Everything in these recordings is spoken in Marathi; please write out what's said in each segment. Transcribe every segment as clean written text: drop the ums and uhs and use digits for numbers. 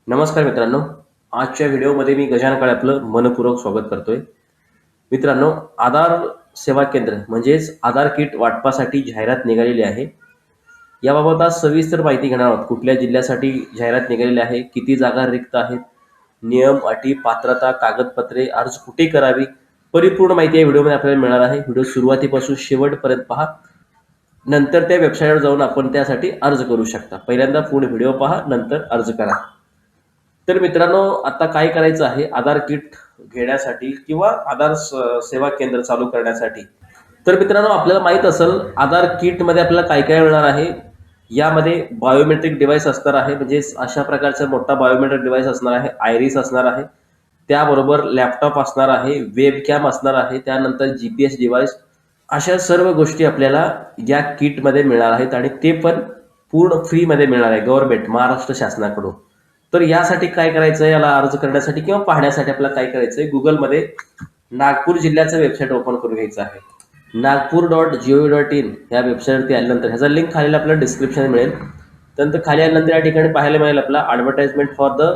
नमस्कार मित्रांनो. आजच्या व्हिडिओमध्ये मी गजानन काळे आपलं मनपूर्वक स्वागत करतोय. मित्रांनो, आधार सेवा केंद्र म्हणजेच आधार किट वाटपासाठी जाहिरात निघालेली आहे. याबाबत आज सविस्तर माहिती घेणार आहोत. कुठल्या जिल्ह्यासाठी जाहिरात निघालेली आहे, किती जागा रिक्त आहेत, नियम, अटी, पात्रता, कागदपत्रे, अर्ज कुठे करावी, परिपूर्ण माहिती या व्हिडिओमध्ये आपल्याला मिळणार आहे. व्हिडिओ सुरुवातीपासून शेवटपर्यंत पहा. नंतर त्या वेबसाईटवर जाऊन आपण त्यासाठी अर्ज करू शकता. पहिल्यांदा पूर्ण व्हिडिओ पहा, नंतर अर्ज करा. तर मित्रांनो, आता काय करायचं आहे आधार किट घेण्यासाठी किंवा आधार सेवा केंद्र चालू करण्यासाठी. तर मित्रांनो, आपल्याला माहित असेल आधार किट मध्ये आपल्याला काय काय मिळणार आहे. यामध्ये बायोमेट्रिक डिव्हाइस असणार आहे, म्हणजे अशा प्रकारचा मोठा बायोमेट्रिक डिव्हाइस असणार आहे, आयरिस असणार आहे, त्याबरोबर लॅपटॉप असणार आहे, वेब कॅम असणार आहे, त्यानंतर GPS डिव्हाइस. अशा सर्व गोष्टी आपल्याला या किट मध्ये मिळणार आहेत आणि ते पण पूर्ण फ्री मध्ये मिळणार आहे गव्हर्नमेंट महाराष्ट्र शासनाकडून. तर यासाठी काय करायचं आहे, याला अर्ज करण्यासाठी किंवा पाहण्यासाठी आपल्याला काय करायचं आहे, गुगलमध्ये नागपूर जिल्ह्याचं वेबसाईट ओपन करून घ्यायचं आहे. nagpur.gov.in या वेबसाईटवरती आल्यानंतर ह्याचा लिंक खाली आपल्याला डिस्क्रिप्शन मिळेल. त्यानंतर खाली आल्यानंतर या ठिकाणी पाहायला मिळेल आपला advertisement for the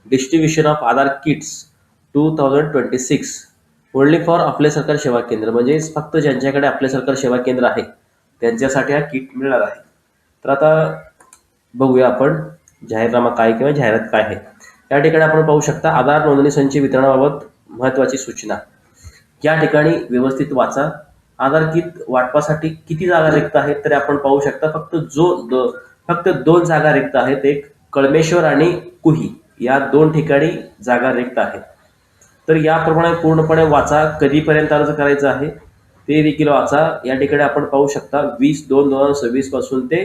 distribution of Aadhaar kits 2026 only for आपले सरकार सेवा केंद्र, म्हणजे फक्त ज्यांच्याकडे आपले सरकार सेवा केंद्र आहे त्यांच्यासाठी हा किट मिळणार आहे. तर आता बघूया आपण जाहीरनामा काय किंवा जाहिरात काय आहे. या ठिकाणी आपण पाहू शकता आधार नोंदणी संच वितरणाबाबत महत्त्वाची सूचना. या ठिकाणी व्यवस्थित वाचा. आधार किट वाटपासाठी किती जागा रिक्त आहेत तर आपण पाहू शकता फक्त दोन जागा रिक्त आहेत. एक कळमेश्वर आणि कुही या दोन ठिकाणी जागा रिक्त आहेत. तर याप्रमाणे पूर्णपणे वाचा. कधीपर्यंत अर्ज करायचा आहे ते देखील वाचा. या ठिकाणी आपण पाहू शकता 20/2/2026 पासून ते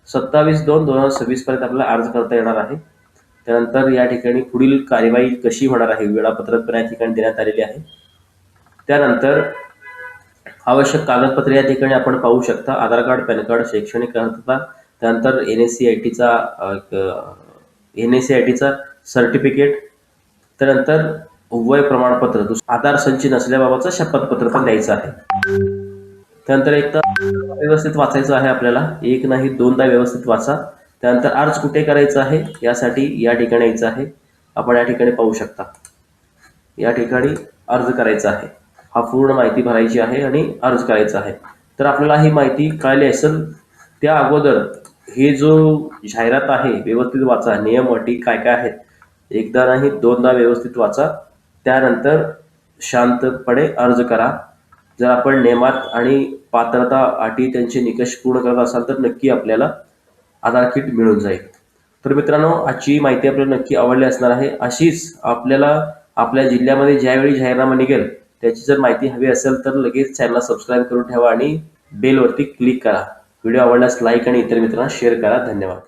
27/2/2026 पर्यंत आपल्याला अर्ज करता येणार आहे. त्यानंतर या ठिकाणी पुढील कार्यवाही कशी होणार आहे वेळापत्रक पण या ठिकाणी देण्यात आलेले आहे. त्यानंतर आवश्यक कागदपत्रे या ठिकाणी आपण पाहू शकता. आधार कार्ड, पॅन कार्ड, शैक्षणिक अर्हता, त्यानंतर NACITचा सर्टिफिकेट, त्यानंतर वय प्रमाणपत्र, आधार संच नसल्याबाबतचं शपथपत्र पण द्यायचं आहे. त्यानंतर एकदा व्यवस्थित वाचायचं आहे आपल्याला, एक नाही दोनदा व्यवस्थित वाचा. त्यानंतर अर्ज कुठे करायचा आहे यासाठी या ठिकाणी यायचं आहे. आपण या ठिकाणी पाहू शकता या ठिकाणी अर्ज करायचा आहे. हा पूर्ण माहिती भरायची आहे आणि अर्ज करायचा आहे. तर आपल्याला ही माहिती कळली असेल. त्या अगोदर हे जो जाहिरात आहे व्यवस्थित वाचा. नियम, अटी काय काय आहेत एकदा नाही दोनदा व्यवस्थित वाचा. त्यानंतर शांतपणे अर्ज करा. जर आपण नियमात आणि पात्रता, अटी, त्यांचे निकष पूर्ण करत असाल तर नक्की आपल्याला आधार किट मिळून जाईल. तर मित्रांनो, आजची माहिती आपल्याला नक्की आवडली असणार आहे. अशीच आपल्याला आपल्या जिल्ह्यामध्ये ज्यावेळी जाहीरनामा निघेल त्याची जर माहिती हवी असेल तर लगेच चॅनलला सबस्क्राईब करून ठेवा आणि बेलवरती क्लिक करा. व्हिडिओ आवडल्यास लाईक आणि इतर मित्रांना शेअर करा. धन्यवाद.